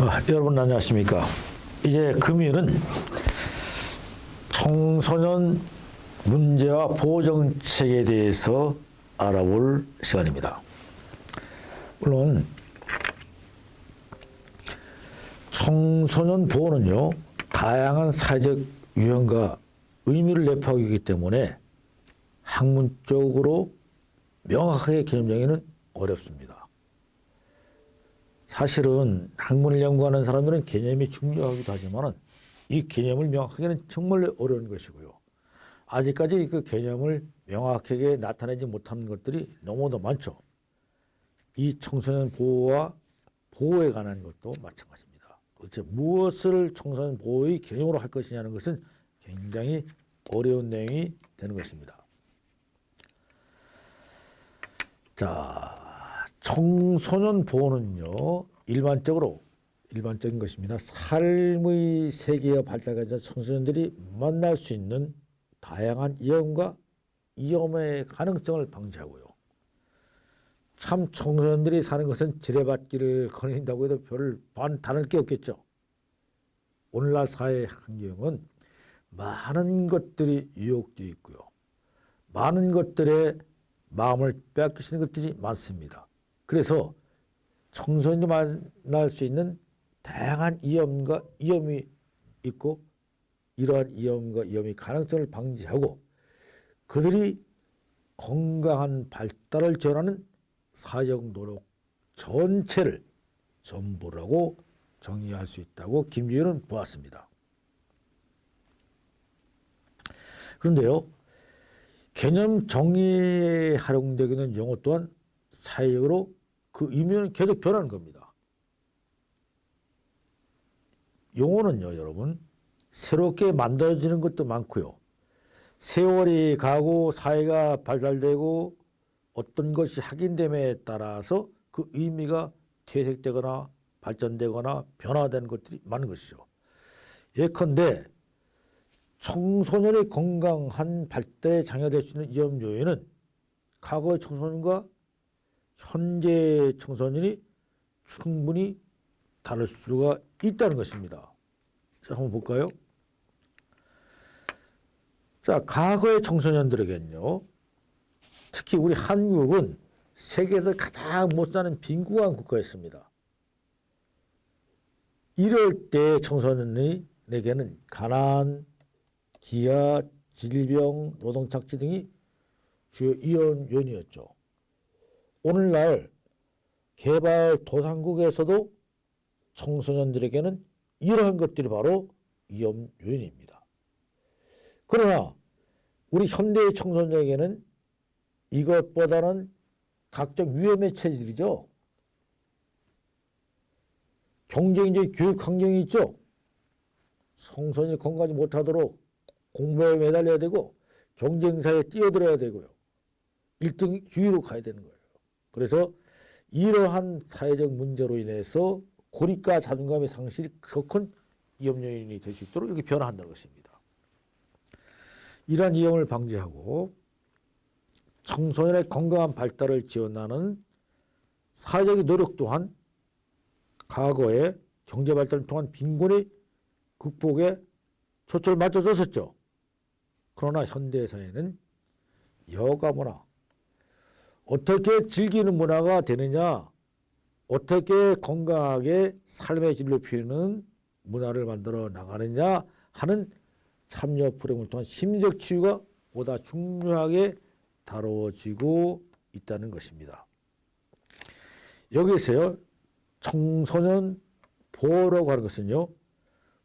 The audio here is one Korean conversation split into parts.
여러분 안녕하십니까. 이제 금요일은 청소년 문제와 보호정책에 대해서 알아볼 시간입니다. 물론 청소년 보호는요, 다양한 사회적 유형과 의미를 내포하고 있기 때문에 학문적으로 명확하게 개념 정의는 어렵습니다. 사실은 학문을 연구하는 사람들은 개념이 중요하기도 하지만 이 개념을 명확하게는 정말 어려운 것이고요. 아직까지 그 개념을 명확하게 나타내지 못한 것들이 너무도 많죠. 이 청소년 보호와 보호에 관한 것도 마찬가지입니다. 도대체 무엇을 청소년 보호의 개념으로 할 것이냐는 것은 굉장히 어려운 내용이 되는 것입니다. 자, 청소년 보호는요, 일반적인 것입니다. 삶의 세계와 발달하자 청소년들이 만날 수 있는 다양한 위험과 위험의 가능성을 방지하고요. 참 청소년들이 사는 것은 지뢰받기를 거린다고 해도 별 다를 게 없겠죠. 오늘날 사회 환경은 많은 것들이 유혹되어 있고요. 많은 것들에 마음을 빼앗기시는 것들이 많습니다. 그래서 청소년이 만날 수 있는 다양한 위험이 있고 이러한 위험의 가능성을 방지하고 그들이 건강한 발달을 지원하는 사회적 노력 전체를 전부라고 정의할 수 있다고 김주현은 보았습니다. 그런데요, 개념 정의에 활용되고 있는 용어 또한 사회적으로 그 의미는 계속 변하는 겁니다. 용어는요, 여러분, 새롭게 만들어지는 것도 많고요. 세월이 가고 사회가 발달되고 어떤 것이 확인됨에 따라서 그 의미가 퇴색되거나 발전되거나 변화되는 것들이 많은 것이죠. 예컨대 청소년의 건강한 발달에 장애될 수 있는 위험 요인은 과거의 청소년과 현재 청소년이 충분히 다를 수가 있다는 것입니다. 자, 한번 볼까요? 자, 과거의 청소년들에게는요, 특히 우리 한국은 세계에서 가장 못 사는 빈곤한 국가였습니다. 이럴 때 청소년에게는 가난, 기아, 질병, 노동착취 등이 주요 위험 요인이었죠. 오늘날 개발도상국에서도 청소년들에게는 이러한 것들이 바로 위험 요인입니다. 그러나 우리 현대의 청소년에게는 이것보다는 각종 위험의 체질이죠. 경쟁적인 교육 환경이 있죠. 청소년이 건강하지 못하도록 공부에 매달려야 되고 경쟁사에 뛰어들어야 되고요. 1등 주위로 가야 되는 거예요. 그래서 이러한 사회적 문제로 인해서 고립과 자존감의 상실이 큰 위험 요인이 될 수 있도록 이렇게 변화한다는 것입니다. 이러한 위험을 방지하고 청소년의 건강한 발달을 지원하는 사회적인 노력 또한 과거의 경제 발전을 통한 빈곤의 극복에 초점을 맞춰졌었죠. 그러나 현대사회는 여가 문화, 어떻게 즐기는 문화가 되느냐, 어떻게 건강하게 삶의 질을 높이는 문화를 만들어 나가느냐 하는 참여 프로그램을 통한 심리적 치유가 보다 중요하게 다뤄지고 있다는 것입니다. 여기서요, 청소년 보호라고 하는 것은요,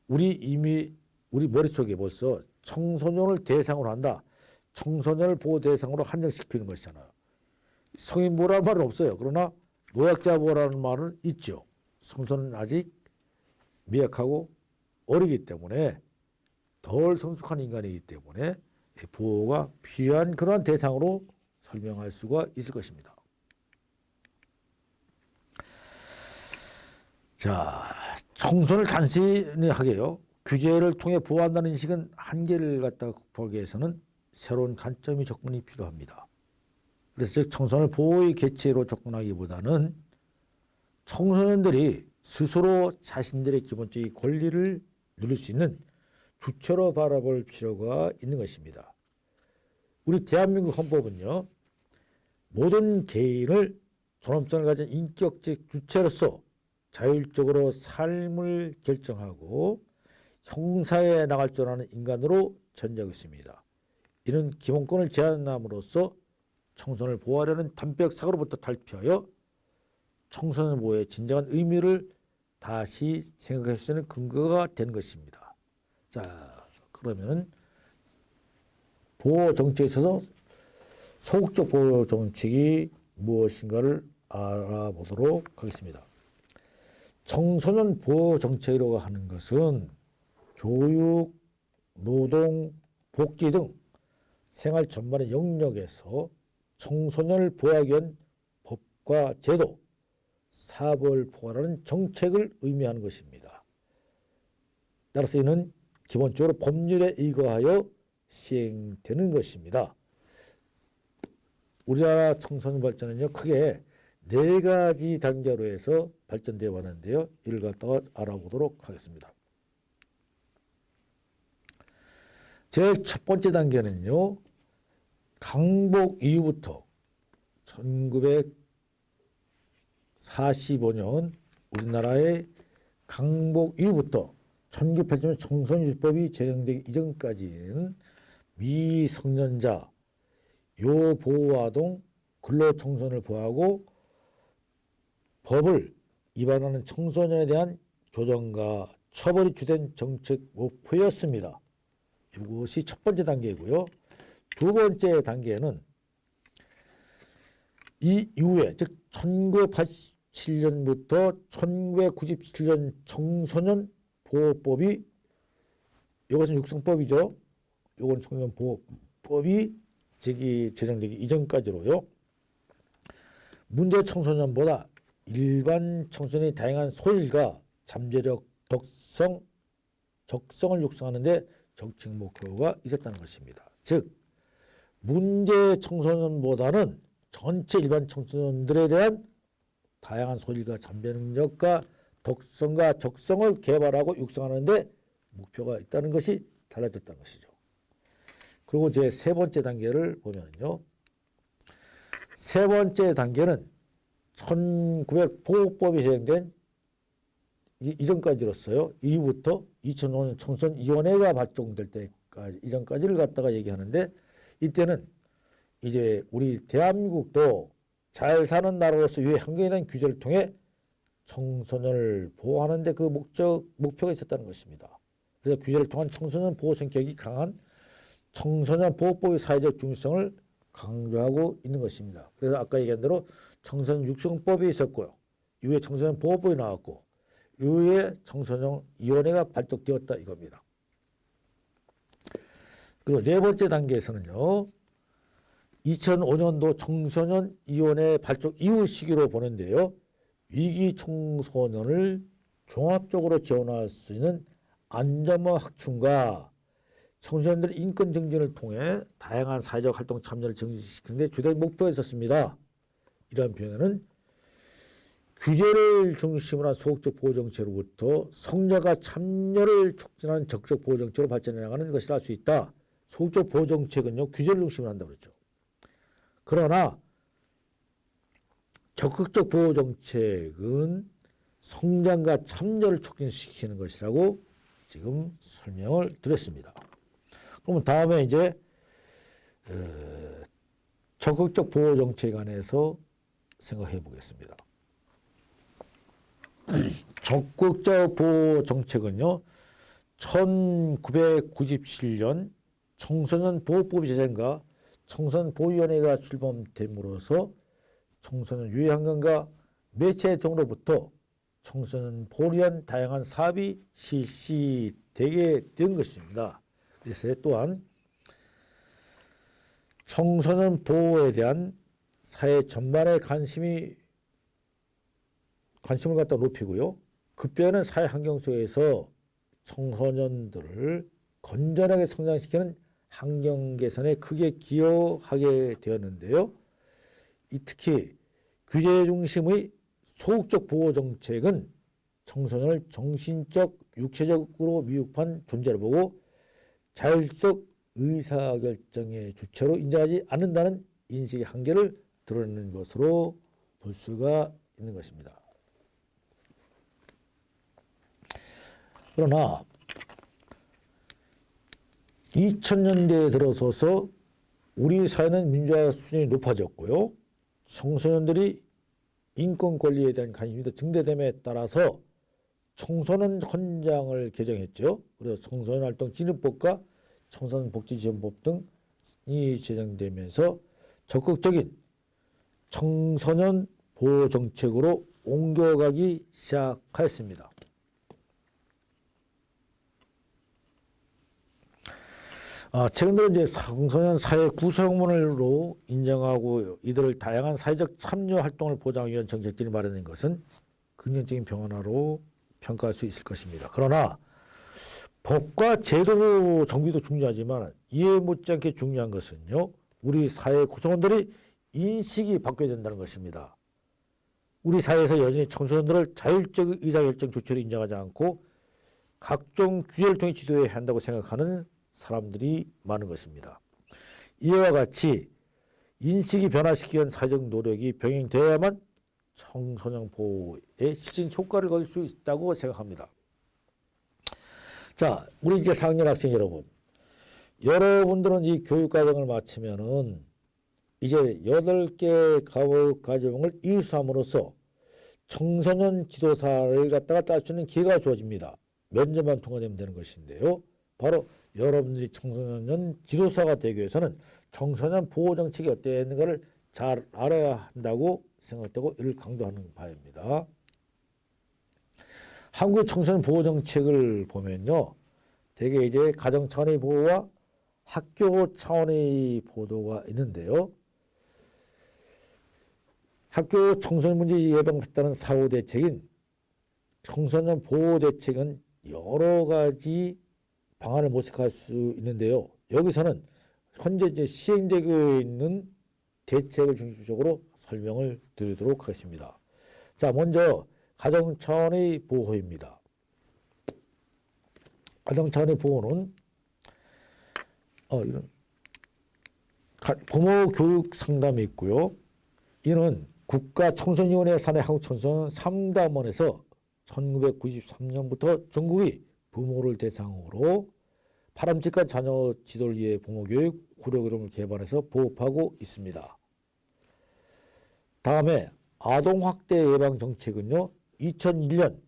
우리 머릿속에 벌써 청소년을 대상으로 한다. 청소년을 보호 대상으로 한정시키는 것이잖아요. 성인 보호라는 말은 없어요. 그러나 노약자 보호라는 말은 있죠. 청소년은 아직 미약하고 어리기 때문에 덜 성숙한 인간이기 때문에 보호가 필요한 그러한 대상으로 설명할 수가 있을 것입니다. 자, 청소년을 단순히 하게요, 규제를 통해 보호한다는 인식은 한계를 갖다 극복하기 위해서는 새로운 관점이 접근이 필요합니다. 그래서 즉 청소년 보호의 개체로 접근하기보다는 청소년들이 스스로 자신들의 기본적인 권리를 누릴 수 있는 주체로 바라볼 필요가 있는 것입니다. 우리 대한민국 헌법은요, 모든 개인을 존엄성을 가진 인격적 주체로서 자율적으로 삶을 결정하고 형사에 나갈 줄 아는 인간으로 전제하고 있습니다. 이는 기본권을 제한함으로써 청소년을 보호하려는 담백 사고로부터 탈피하여 청소년 보호의 진정한 의미를 다시 생각할 수 있는 근거가 된 것입니다. 자, 그러면 보호 정책에 있어서 소극적 보호 정책이 무엇인가를 알아보도록 하겠습니다. 청소년 보호 정책이라고 하는 것은 교육, 노동, 복지 등 생활 전반의 영역에서 청소년을 보호하기 위한 법과 제도, 사법을 포괄하는 정책을 의미하는 것입니다. 따라서 이는 기본적으로 법률에 의거하여 시행되는 것입니다. 우리나라 청소년 발전은요, 크게 4가지 단계로 해서 발전되어 왔는데요. 이를 갖다가 알아보도록 하겠습니다. 제일 첫 번째 단계는요, 강복 이후부터 1945년 우리나라의 강복 이후부터 1980년 청소년율법이 제정되기 이전까지는 미성년자, 요보호아동, 근로청소년을 보호하고 법을 위반하는 청소년에 대한 조정과 처벌이 주된 정책 목표였습니다. 이것이 첫 번째 단계이고요. 두 번째 단계는 이 이후에, 즉 1987년부터 1997년 청소년 보호법이, 이것은 육성법이죠. 이건 청소년 보호법이 제정되기 이전까지로요. 문제 청소년보다 일반 청소년의 다양한 소질과 잠재력, 덕성, 적성을 육성하는 데 정책 목표가 있었다는 것입니다. 즉 문제 청소년보다는 전체 일반 청소년들에 대한 다양한 소질과 잠재 능력과 독성과 적성을 개발하고 육성하는 데 목표가 있다는 것이 달라졌다는 것이죠. 그리고 제 세 번째 단계를 보면요. 세 번째 단계는 1900보호법이 시행된 이전까지로서요. 이후부터 2005년 청소년위원회가 발족될 때까지, 이전까지를 갖다가 얘기하는데, 이때는 이제 우리 대한민국도 잘 사는 나라로서 유해 한계에 대한 규제를 통해 청소년을 보호하는 데 그 목표가 있었다는 것입니다. 그래서 규제를 통한 청소년 보호 성격이 강한 청소년 보호법의 사회적 중요성을 강조하고 있는 것입니다. 그래서 아까 얘기한 대로 청소년 육성법이 있었고요. 이후에 청소년 보호법이 나왔고, 이후에 청소년위원회가 발족되었다 이겁니다. 그리고 네 번째 단계에서는요, 2005년도 청소년위원회 발족 이후 시기로 보는데요. 위기 청소년을 종합적으로 지원할 수 있는 안전망 확충과 청소년들의 인권 증진을 통해 다양한 사회적 활동 참여를 증진시키는 데 주된 목표가 있었습니다. 이러한 표현은 규제를 중심으로 한 소극적 보호정책으로부터 성장과 참여를 촉진하는 적극적 보호정책으로 발전해 나가는 것이라 할 수 있다. 소극적 보호정책은요, 규제를 중심으로 한다고 그랬죠. 그러나 적극적 보호정책은 성장과 참여를 촉진시키는 것이라고 지금 설명을 드렸습니다. 그럼 다음에 이제 적극적 보호정책에 관해서 생각해 보겠습니다. 적극적 보호정책은요, 1997년 청소년 보호법이 제정과 청소년 보호위원회가 출범됨으로써 청소년 유해 환경과 매체 등으로부터 청소년 보호를 위한 다양한 사업이 실시되게 된 것입니다. 그래서 또한 청소년 보호에 대한 사회 전반의 관심을 갖다 높이고요. 급변하는 사회 환경 속에서 청소년들을 건전하게 성장시키는 환경 개선에 크게 기여하게 되었는데요. 특히 규제 중심의 소극적 보호 정책은 청소년을 정신적, 육체적으로 미흡한 존재로 보고 자율적 의사결정의 주체로 인정하지 않는다는 인식의 한계를 드러내는 것으로 볼 수가 있는 것입니다. 그러나 2000년대에 들어서서 우리 사회는 민주화 수준이 높아졌고요. 청소년들이 인권 권리에 대한 관심이 더 증대됨에 따라서 청소년 헌장을 개정했죠. 그래서 청소년 활동 진흥법과 청소년 복지지원법 등이 제정되면서 적극적인 청소년 보호 정책으로 옮겨가기 시작하였습니다. 최근 들어 이제 청소년 사회 구성원으로 인정하고 이들을 다양한 사회적 참여 활동을 보장하기 위한 정책들이 마련된 것은 긍정적인 변화로 평가할 수 있을 것입니다. 그러나 법과 제도 정비도 중요하지만 이에 못지않게 중요한 것은요, 우리 사회 구성원들이 인식이 바뀌어야 된다는 것입니다. 우리 사회에서 여전히 청소년들을 자율적 의사결정 주체로 인정하지 않고 각종 규제를 통해 지도해야 한다고 생각하는 사람들이 많은 것입니다. 이와 같이 인식이 변화시키기 위한 사회적 노력이 병행되어야만 청소년 보호에 실질 효과를 거둘 수 있다고 생각합니다. 자, 우리 이제 4학년 학생 여러분, 여러분들은 이 교육과정을 마치면은 이제 8개 과목을 이수함으로써 청소년 지도사를 갖다가 딸 수 있는 기회가 주어집니다. 면접만 통과되면 되는 것인데요. 바로 여러분들이 청소년 지도사가 되기 위해서는 청소년 보호 정책이 어떻게 있는가를 잘 알아야 한다고 생각되고 이를 강조하는 바입니다. 한국 청소년 보호 정책을 보면요, 대개 이제 가정 차원의 보호와 학교 차원의 보도가 있는데요. 학교 청소년 문제 예방에 사후 대책인 청소년 보호 대책은 여러 가지 방안을 모색할 수 있는데요. 여기서는 현재 이제 시행되고 있는 대책을 중심적으로 설명을 드리도록 하겠습니다. 자, 먼저 가정 차원의 보호입니다. 가정 차원의 보호는 이런 부모 교육 상담이 있고요. 이는 국가청소년위원회 산하 한국청소년 상담원에서 1993년부터 전국의 부모를 대상으로 바람직한 자녀 지도를 위해 부모교육 프로그램을 개발해서 보급하고 있습니다. 다음에 아동학대 예방 정책은요, 2001년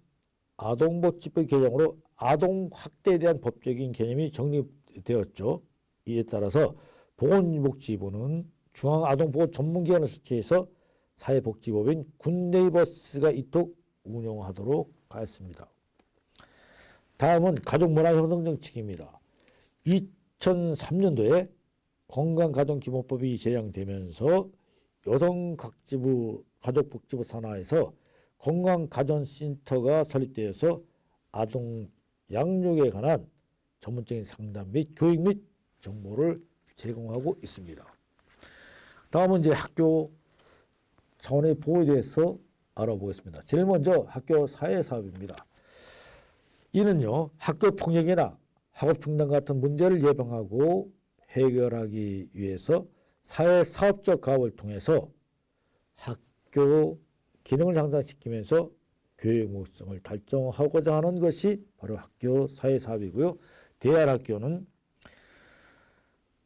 아동복지법 개정으로 아동학대에 대한 법적인 개념이 정립되었죠. 이에 따라서 보건복지부는 중앙아동보호 전문기관을 설치해서 사회복지법인 굿네이버스가 이토록 운영하도록 하였습니다. 다음은 가족문화형성정책입니다. 2003년도에 건강가정기본법이 제정되면서 여성가족복지부 산하에서 건강가정센터가 설립되어서 아동 양육에 관한 전문적인 상담 및 교육 및 정보를 제공하고 있습니다. 다음은 이제 학교 차원의 보호에 대해서 알아보겠습니다. 제일 먼저 학교 사회사업입니다. 이는요, 학교 폭력이나 학업 중단 같은 문제를 예방하고 해결하기 위해서 사회사업적 가업을 통해서 학교 기능을 향상시키면서 교육 목적성을 달성하고자 하는 것이 바로 학교 사회사업이고요. 대안학교는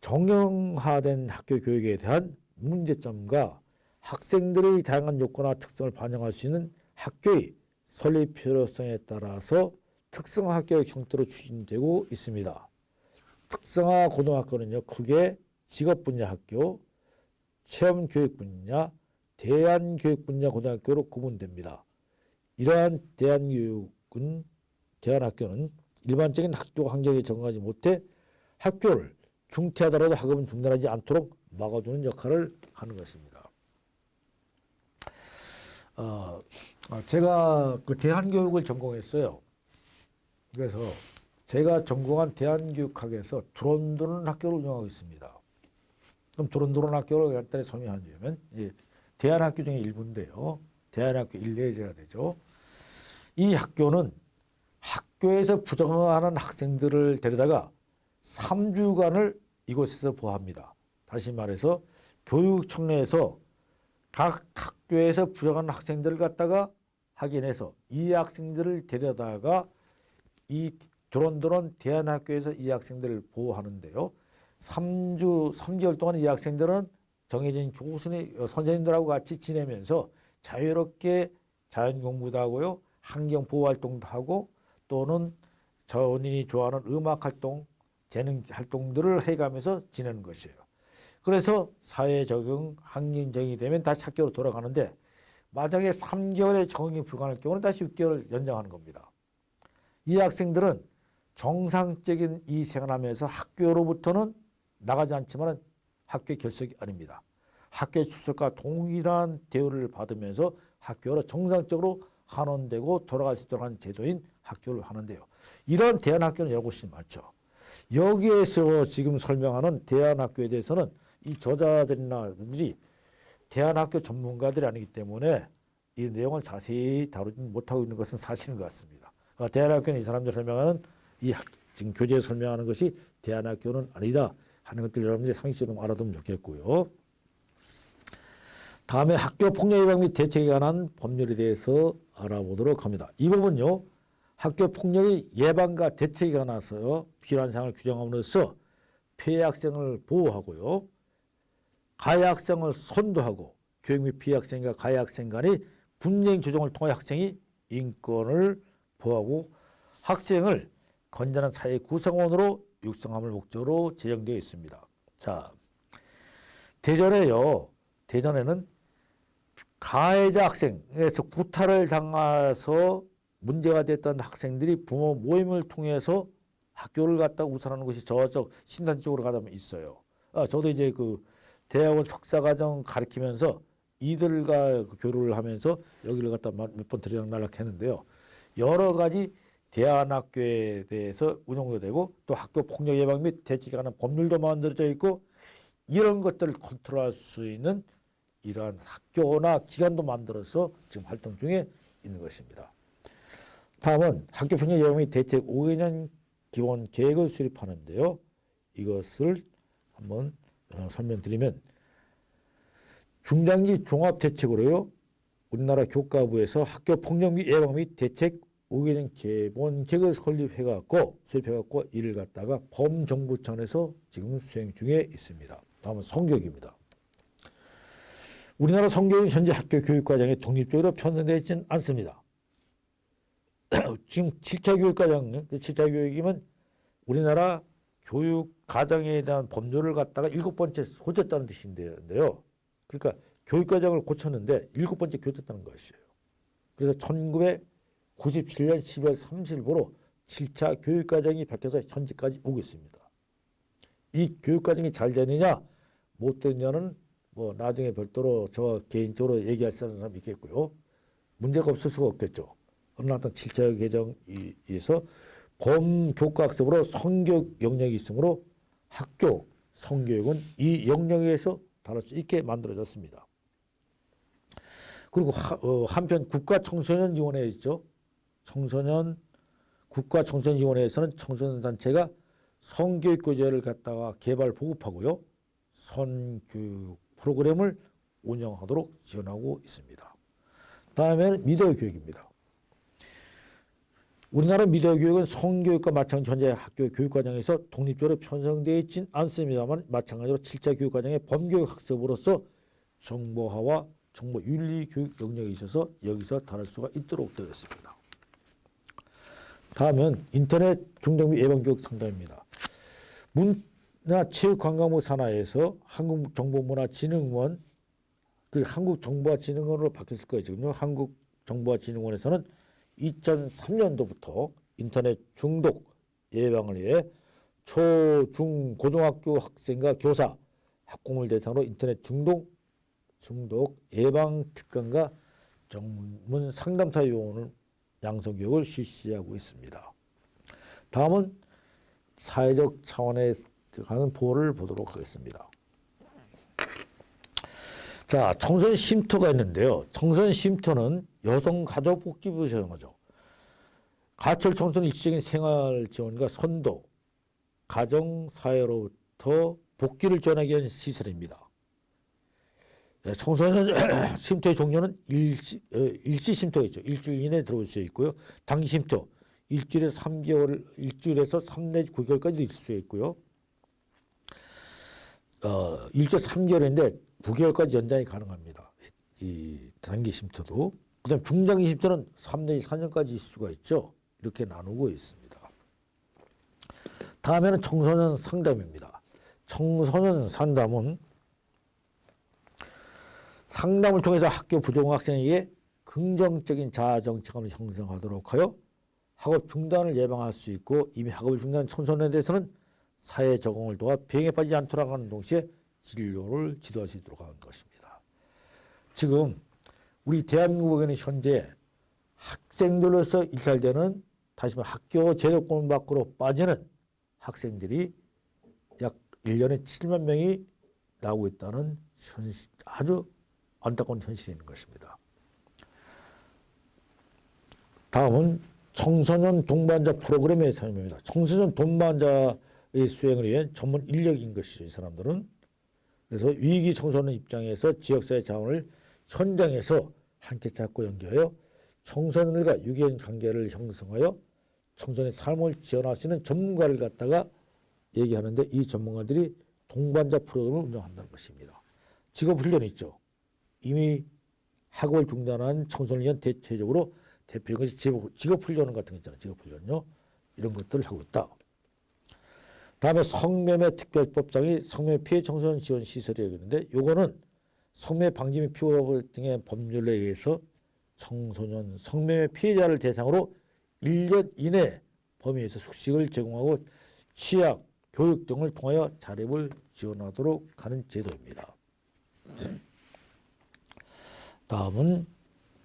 정형화된 학교 교육에 대한 문제점과 학생들의 다양한 요건과 특성을 반영할 수 있는 학교의 설립 필요성에 따라서 특성화 학교의 형태로 추진되고 있습니다. 특성화 고등학교는요, 크게 직업 분야 학교, 체험 교육 분야, 대안 교육 분야 고등학교로 구분됩니다. 이러한 대안학교는 일반적인 학교 환경에 적응하지 못해 학교를 중퇴하더라도 학업은 중단하지 않도록 막아주는 역할을 하는 것입니다. 제가 그 대한교육을 전공했어요. 그래서 제가 전공한 대한교육학에서 두런두런 학교를 운영하고 있습니다. 그럼 두런두런 학교를 간단히 설명하자면 대한학교 중에 일부인데요. 대한학교 1, 4제가 되죠. 이 학교는 학교에서 부정하는 학생들을 데려다가 3주간을 이곳에서 보호합니다. 다시 말해서 교육청에서 각 학교에서 부정하는 학생들을 갖다가 확인해서 이 학생들을 데려다가 이 도론도론 대안학교에서 이 학생들을 보호하는데요. 3개월 동안 이 학생들은 정해진 선생님들하고 같이 지내면서 자유롭게 자연 공부도 하고요. 환경 보호 활동도 하고 또는 본인이 좋아하는 음악 활동, 재능 활동들을 해가면서 지내는 것이에요. 그래서 사회 적응, 환경 적응이 되면 다시 학교로 돌아가는데 만약에 3개월의 적응이 불가능할 경우는 다시 6개월 연장하는 겁니다. 이 학생들은 정상적인 이 생활하면서 학교로부터는 나가지 않지만 학교 결석이 아닙니다. 학교 출석과 동일한 대우를 받으면서 학교로 정상적으로 환원되고 돌아갈 수 있도록 하는 제도인 학교를 하는데요. 이런 대안학교는 여러 곳이 많죠. 여기에서 지금 설명하는 대안학교에 대해서는 이 저자들이나 분들이 대안학교 전문가들이 아니기 때문에 이 내용을 자세히 다루지 못하고 있는 것은 사실인 것 같습니다. 대안학교는 이 사람들 설명하는 지금 교재에 설명하는 것이 대안학교는 아니다 하는 것들 여러분들이 상식적으로 알아두면 좋겠고요. 다음에 학교 폭력 예방 및 대책에 관한 법률에 대해서 알아보도록 합니다. 이 부분요. 학교 폭력의 예방과 대책에 관해서 필요한 사항을 규정함으로써 피해 학생을 보호하고요. 가해 학생을 선도하고 교육 및 피해 학생과 가해 학생 간의 분쟁 조정을 통해 학생이 인권을 보호하고 학생을 건전한 사회 구성원으로 육성함을 목적으로 제정되어 있습니다. 자, 대전에는 가해자 학생에서 구타를 당해서 문제가 됐던 학생들이 부모 모임을 통해서 학교를 갔다 우선하는 것이 저쪽 신단 쪽으로 가면 있어요. 저도 이제 그 대학원 석사과정 가르치면서 이들과 교류를 하면서 여기를 갖다 몇 번 들락날락 했는데요. 여러 가지 대안학교에 대해서 운영도 되고 또 학교 폭력 예방 및 대책에 관한 법률도 만들어져 있고 이런 것들을 컨트롤할 수 있는 이러한 학교나 기관도 만들어서 지금 활동 중에 있는 것입니다. 다음은 학교 폭력 예방 및 대책 5개년 기본 계획을 수립하는데요. 이것을 한번 설명드리면 중장기 종합 대책으로요. 우리나라 교과부에서 학교 폭력 및 예방 및 대책 5개년 기본 계획을 수립해갖고 이를 갖다가 범정부 차원에서 지금 수행 중에 있습니다. 다음은 성교육입니다. 우리나라 성교육은 현재 학교 교육과정에 독립적으로 편성되어 있지는 않습니다. 지금 7차 교육과정, 7차 교육이면 우리나라 교육과정에 대한 법률을 갖다가 7번째 고쳤다는 뜻인데요. 그러니까 교육과정을 고쳤는데 7번째 고쳤다는 것이에요. 그래서 1997년 12월 30일부로 7차 교육과정이 바뀌어서 현재까지 오고 있습니다. 이 교육과정이 잘 되느냐 못 되느냐는 뭐 나중에 별도로 저 개인적으로 얘기할 수 있는 사람이 있겠고요. 문제가 없을 수가 없겠죠. 그러나 7차 개정에서 범교과학습으로 성교육 영역이 있으므로 학교 성교육은 이 영역에서 다룰 수 있게 만들어졌습니다. 그리고 한편 국가청소년위원회 있죠. 국가청소년위원회에서는 청소년 단체가 성교육 교재를 갖다가 개발 보급하고요. 선교육 프로그램을 운영하도록 지원하고 있습니다. 다음에는 미디어 교육입니다. 우리나라 미디어 교육은 성교육과 마찬가지로 현재 학교 교육과정에서 독립적으로 편성되어 있진 않습니다만 마찬가지로 7차 교육과정의 범교육 학습으로서 정보화와 정보윤리 교육 영역이 있어서 여기서 다룰 수가 있도록 되어 있습니다. 다음은 인터넷 중독 및 예방교육 상담입니다. 문화체육관광부 산하에서 한국정보문화진흥원, 한국정보화진흥원으로 바뀌었을 거예요. 지금요. 한국정보화진흥원에서는 2003년도부터 인터넷 중독 예방을 위해 초, 중, 고등학교 학생과 교사, 학부모를 대상으로 인터넷 중독 예방 특강과 전문 상담사 요원을 양성교육을 실시하고 있습니다. 다음은 사회적 차원에 들어가는 보호를 보도록 하겠습니다. 자, 청소년 쉼터가 있는데요. 청소년 쉼터는 여성가족복지부에서 하는 거죠. 가철 청소년 일시적인 생활 지원과 선도, 가정, 사회로부터 복귀를 지원하기 위한 시설입니다. 청소년 쉼터의 종류는 일시 쉼터가 있죠. 일주일 이내에 들어올 수 있고요. 단기 쉼터, 일주일에서 3 내지 9개월까지 있을 수 있고요. 일주일 3개월인데 9개월까지 연장이 가능합니다. 이 단기 쉼터도. 그다음 중장기 쉼터는 3 내지 4년까지 있을 수가 있죠. 이렇게 나누고 있습니다. 다음에는 청소년 상담입니다. 청소년 상담은 상담을 통해서 학교 부족 학생에게 긍정적인 자아 정체감을 형성하도록 하여 학업 중단을 예방할 수 있고, 이미 학업을 중단한 청소년에 대해서는 사회 적응을 도와 병에 빠지지 않도록 하는 동시에 진료를 지도할 수 있도록 하는 것입니다. 지금 우리 대한민국에는 현재 학생들로서 일탈되는, 다시 말해 학교 제도권 밖으로 빠지는 학생들이 약 1년에 7만 명이 나오고 있다는 아주 안타까운 현실이 있는 것입니다. 다음은 청소년 동반자 프로그램의 사용입니다. 청소년 동반자의 수행을 위한 전문 인력인 것이죠, 이 사람들은. 그래서 위기 청소년 입장에서 지역사회 자원을 현장에서 함께 잡고 연계하여 청소년들과 유기적 관계를 형성하여 청소년의 삶을 지원할 수 있는 전문가를 갖다가 얘기하는데, 이 전문가들이 동반자 프로그램을 운영한다는 것입니다. 직업훈련이 있죠. 이미 학업을 중단한 청소년을 위한 대체적으로 대표적인 것이 직업훈련 같은 거 있잖아요. 직업훈련요. 이런 것들을 하고 있다. 다음에 성매매 특별법상이 성매매 피해 청소년 지원 시설이라고 있는데, 요거는 성매매 방지 및 피해 등의 법률에 의해서 청소년 성매매 피해자를 대상으로 1년 이내 범위에서 숙식을 제공하고 취약, 교육 등을 통하여 자립을 지원하도록 하는 제도입니다. 다음은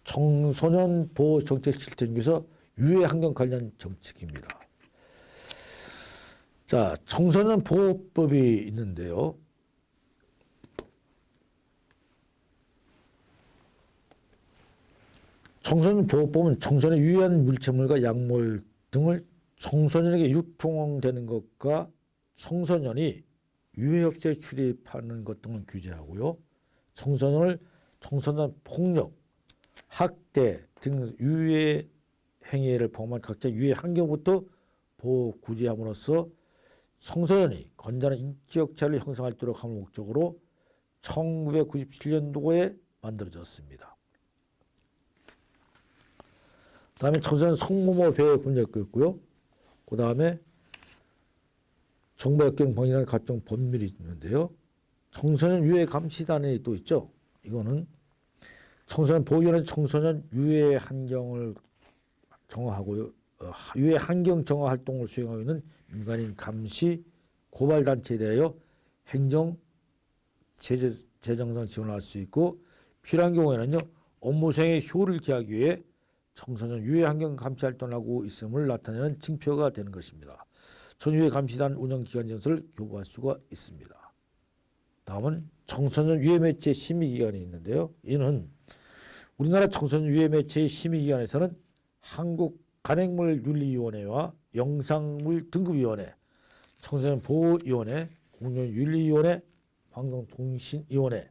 청소년 보호 정책 실태 중에서 유해 환경 관련 정책입니다. 자, 청소년 보호법이 있는데요. 청소년 보호법은 청소년의 유해한 물체물과 약물 등을 청소년에게 유통되는 것과 청소년이 유해업체에 출입하는 것 등을 규제하고요. 청소년 폭력, 학대 등 유해 행위를 포함한 각자 유해 환경부터 보호 구제함으로써 청소년이 건전한 인격체를 형성하도록 하는 목적으로 1997년도에 만들어졌습니다. 다음에 청소년 성모모 배려 군역도 있고요. 그 다음에 정보역경 방지라는 각종 법률이 있는데요. 청소년 유해 감시단이 또 있죠. 이거는 청소년 보호위원회 청소년 유해 환경을 정화하고요. 유해 환경 정화 활동을 수행하고 있는 민간인 감시 고발 단체에 대하여 행정 재정상 지원할 수 있고, 필요한 경우에는요 업무 수행의 효율을 기하기 위해 청소년 유해 환경 감시 활동을 하고 있음을 나타내는 증표가 되는 것입니다. 전유해 감시단 운영 기간 전서를 교부할 수가 있습니다. 다음은 청소년 유해 매체 심의 기관이 있는데요. 이는 우리나라 청소년 유해 매체의 심의 기관에서는 한국 간행물윤리위원회와 영상물 등급위원회, 청소년 보호위원회, 공론윤리위원회, 방송통신위원회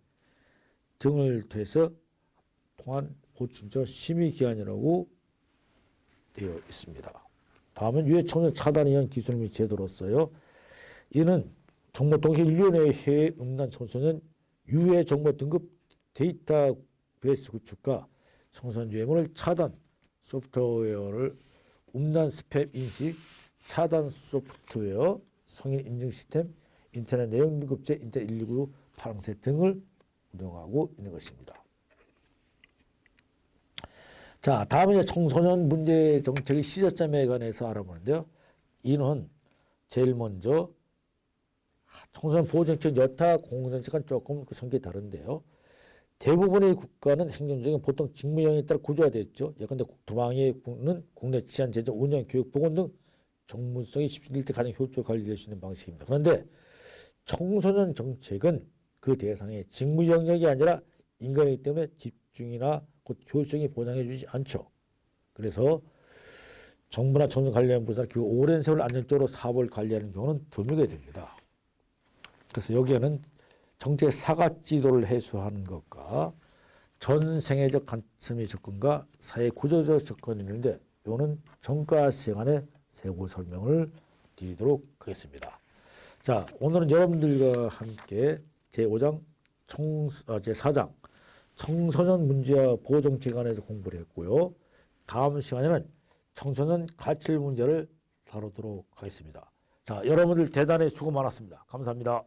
등을 통해서 통한 보충적 심의기관이라고 되어 있습니다. 다음은 유해 청소년 차단을 위한 기술 및 제도로서요. 이는 정보통신위원회의 해외 음란 청소년 유해 정보 등급 데이터베이스 구축과 청소년 유해물을 차단 소프트웨어를 음란 스팸 인식 차단 소프트웨어 성인 인증 시스템 인터넷 내용 등급제 인터넷 119 파랑새 등을 운영하고 있는 것입니다. 자, 다음은 청소년 문제 정책의 시작점에 관해서 알아보는데요. 이는 제일 먼저 청소년 보호정책 여타 공공정책은 조금 그 성격이 다른데요. 대부분의 국가는 행정적인 보통 직무형에 따라 구조화되어 있죠. 예컨대 국토방위는 국내 치안, 재정, 운영, 교육, 보건 등 정무성이 집중될 때 가장 효율적으로 관리될 수 있는 방식입니다. 그런데 청소년 정책은 그 대상의 직무 영역이 아니라 인간이기 때문에 집중이나 곧 효율성이 보장해 주지 않죠. 그래서 정부나 청소년 관련 부서가 그 오랜 세월 안정적으로 사업을 관리하는 경우는 드물게 됩니다. 그래서 여기에는 정책 사각지도를 해소하는 것과 전 생애적 관점의 접근과 사회 구조적 접근이 있는데 이거는 정가 시간에 세부 설명을 드리도록 하겠습니다. 자, 오늘은 여러분들과 함께 제5장 제4장 청소년 문제와 보호정책에 관해서 공부를 했고요. 다음 시간에는 청소년 가칠 문제를 다루도록 하겠습니다. 자, 여러분들 대단히 수고 많았습니다. 감사합니다.